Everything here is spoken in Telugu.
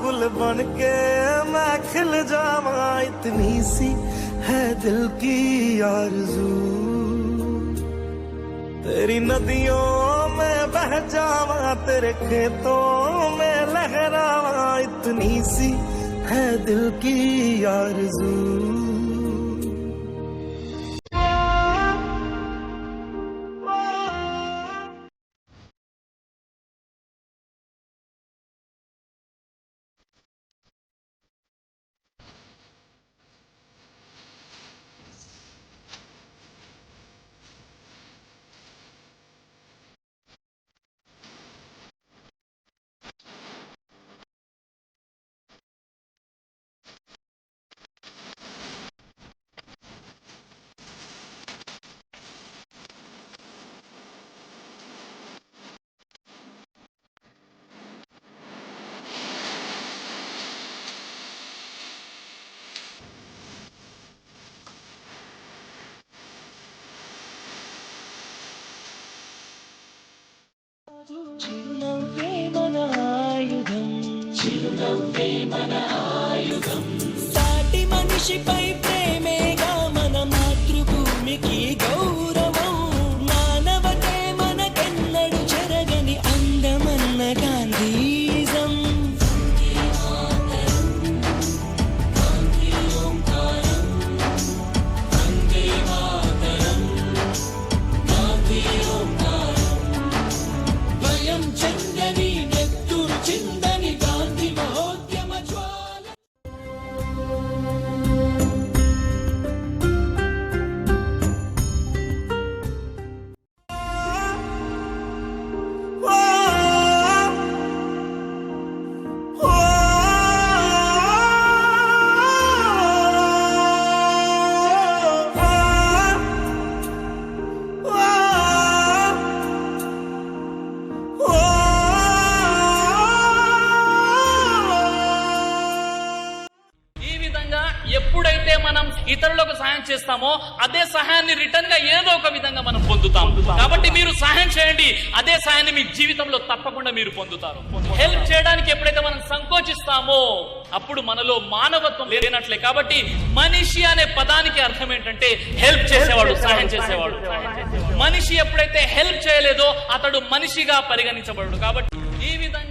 गुल बन के मैं खिल जावा, इतनी सी है दिल की आरज़ू। तेरी नदियों में बह जावा, तेरे खेतों में लहरावा, इतनी सी है दिल की आरज़ू। చిరునవ్వే మన ఆయుధం, చిరునవ్వే మన ఆయుధం. సాటి మనిషిపై ప్రేమేగా మన మాతృభూమికి గౌరవం. మానవతే మనకెన్నడు చెరగని అందమన్న గాంధీజం. ఎప్పుడైతే మనం ఇతరులకు సహాయం చేస్తామో అదే సహాయాన్ని రిటర్న్ గా ఏదో ఒక విధంగా మనం పొందుతాం. కాబట్టి మీరు సహాయం చేయండి, అదే సహాయాన్ని మీ జీవితంలో తప్పకుండా మీరు పొందుతారు. హెల్ప్ చేయడానికి ఎప్పుడైతే మనం సంకోచిస్తామో అప్పుడు మనలో మానవత్వం లేనట్లే. కాబట్టి మనిషి అనే పదానికి అర్థం ఏంటంటే హెల్ప్ చేసేవాడు, సహాయం చేసేవాడు. మనిషి ఎప్పుడైతే హెల్ప్ చేయలేదో అతడు మనిషిగా పరిగణించబడు. కాబట్టి ఈ విధంగా